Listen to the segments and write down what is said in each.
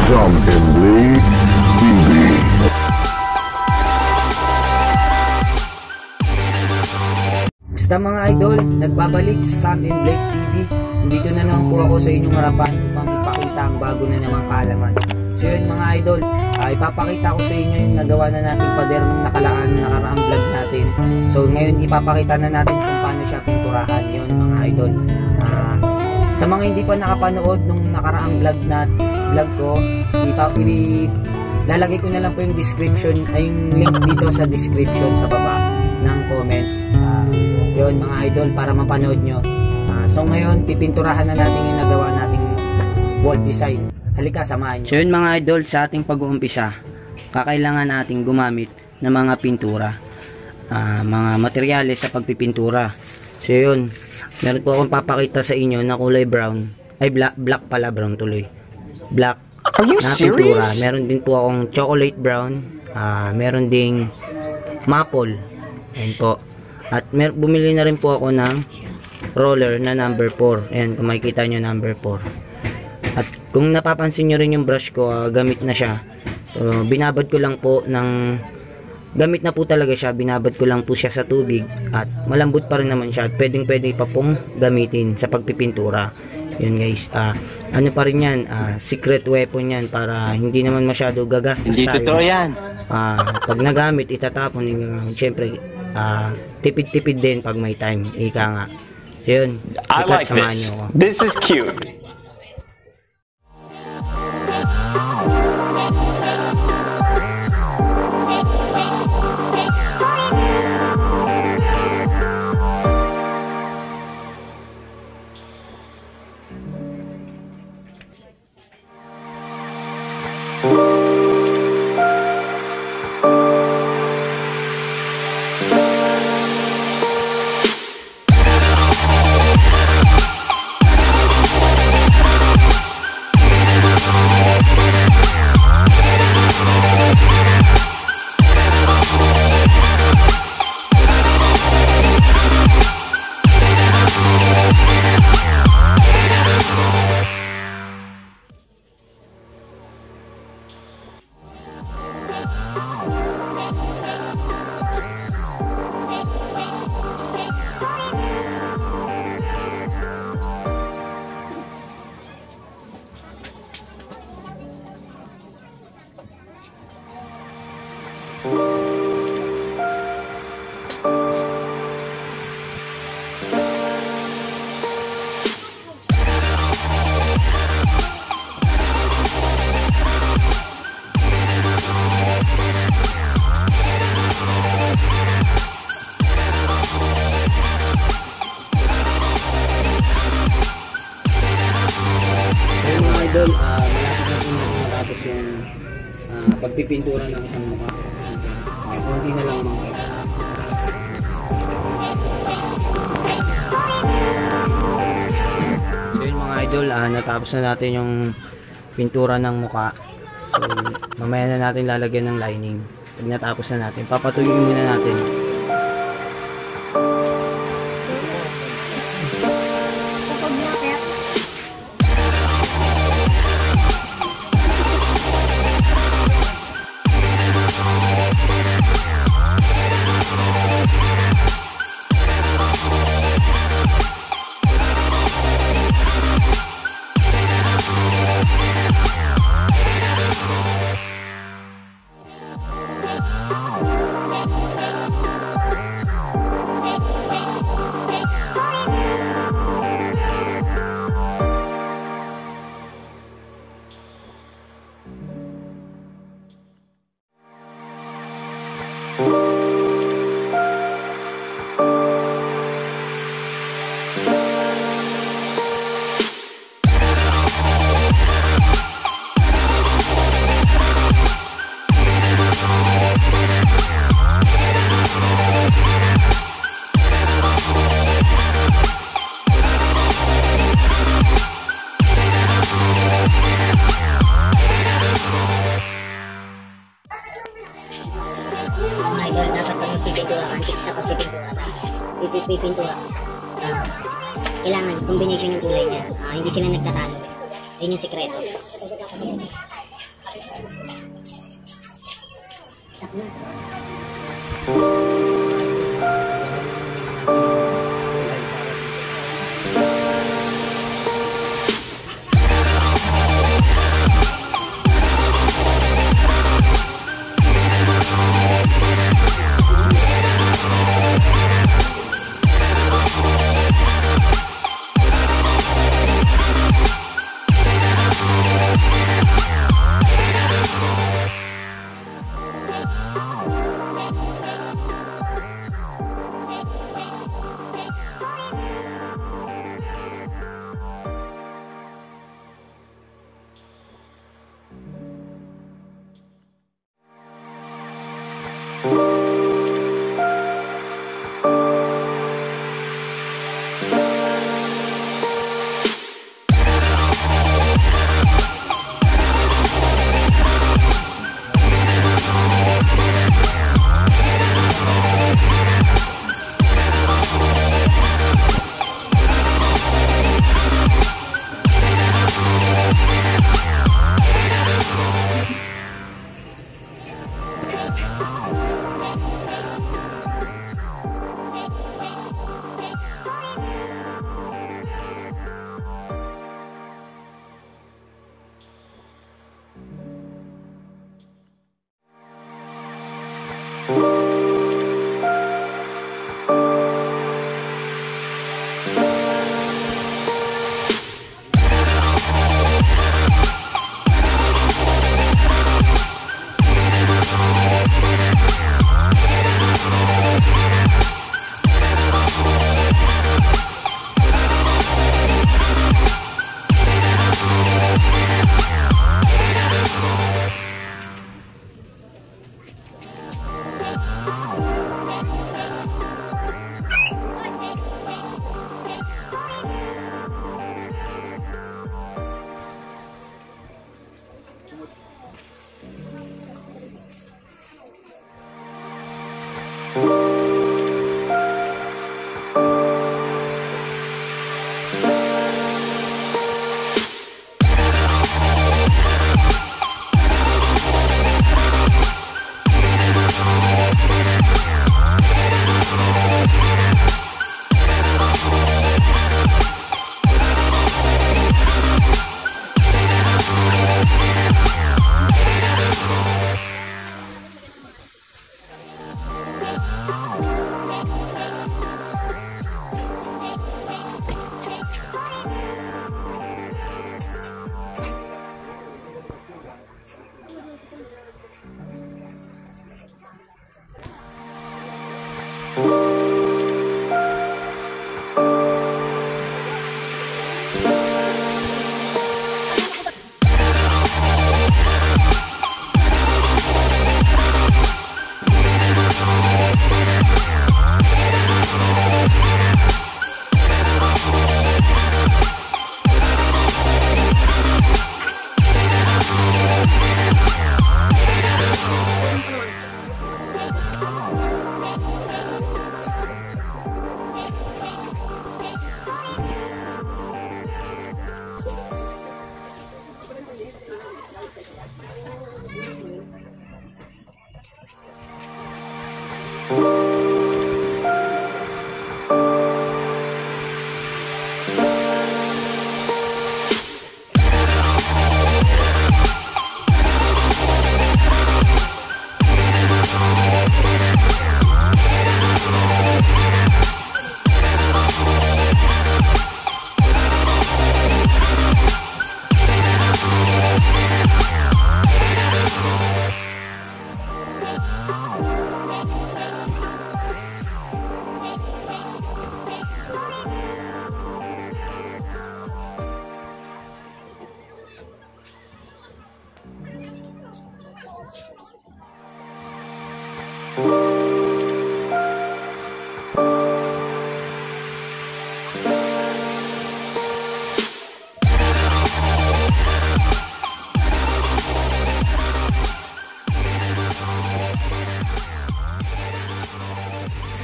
Jump and Blade TV. Basta mga idol, nagbabalik sa Jump and Blade TV. Dito na naman po ako sa inyong harapan upang ipakita ang bago na namang kaalaman. So yun mga idol, ipapakita ko sa inyo yung nagawa na nating pader nung nakaraang vlog natin. So ngayon ipapakita na natin kung paano siya pinturahan. Yun mga idol. Sa mga hindi pa nakapanood nung nakaraang vlog ko, lalagay ko na lang po yung description, yung link dito sa description sa baba ng comment. Yun mga idol, para mapanood nyo. So ngayon pipinturahan na natin yung nagawa nating wall design. Halika, samahan nyo. So yun mga idol, sa ating pag-uumpisa, kakailangan nating gumamit ng mga pintura, mga materyales sa pagpipintura. So yun, meron po akong papakita sa inyo na kulay brown, ay black pala, brown tuloy, black na pintura. Meron din po akong chocolate brown, meron ding maple, ayun po. At bumili na rin po ako ng roller na number 4. Ayan, kung makikita nyo, number 4. At kung napapansin nyo rin yung brush ko, gamit na siya. So, binabad ko lang po ng, gamit na po talaga siya, binabad ko lang po siya sa tubig. At malambot pa rin naman siya. At pwede pa pong gamitin sa pagpipintura. Yun guys, ano pa rin yan, secret weapon yan para hindi naman masyado gagastos tayo. Hindi totoo yan. Pag nagamit, itatapon. Siyempre, tipid-tipid din pag may time. Ika nga. So yun, I like this. This is cute. Idol, malapit na po matapos yung pagpipintura ng isang mukha. Kunti na lang mga idol. So yun mga idol, natapos na natin yung pintura ng mukha. So mamaya na natin lalagyan ng lining. Pag natapos na natin, papatuyuin muna natin. pipintura. Kailangan combination ng kulay niya. Hindi sila nagtatalo. Yun yung sikreto.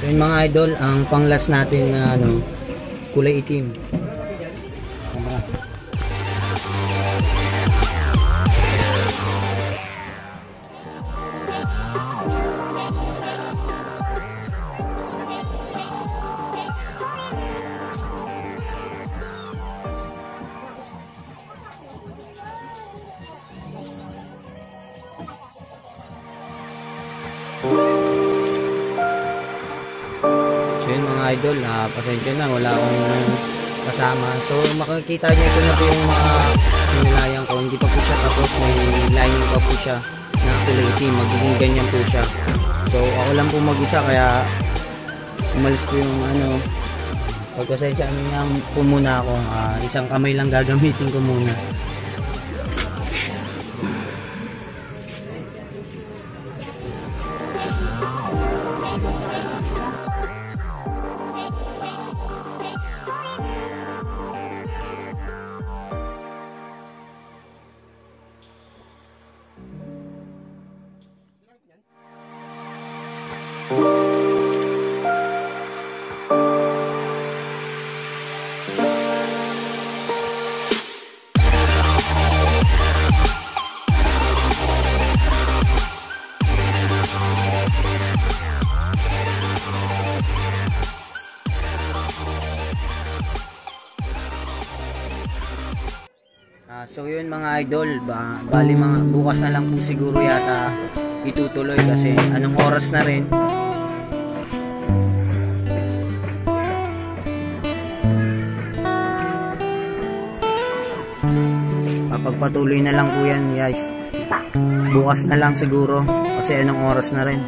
So yun mga idol, ang panglas natin na kulay itim. idol, pasensya na, wala akong kasama. So makikita niyo ito na po yung mga nilayan ko. Hindi pa po siya tapos, may lining pa po siya na kulay itim. Magiging ganyan po siya. So ako lang po mag-isa, kaya umalis po yung pagkasensya niya po muna ako. Isang kamay lang gagamitin ko muna. So yun mga idol, bali bukas na lang po siguro yata itutuloy kasi anong oras na rin. Papagpatuloy na lang po yan guys. Bukas na lang siguro kasi anong oras na rin.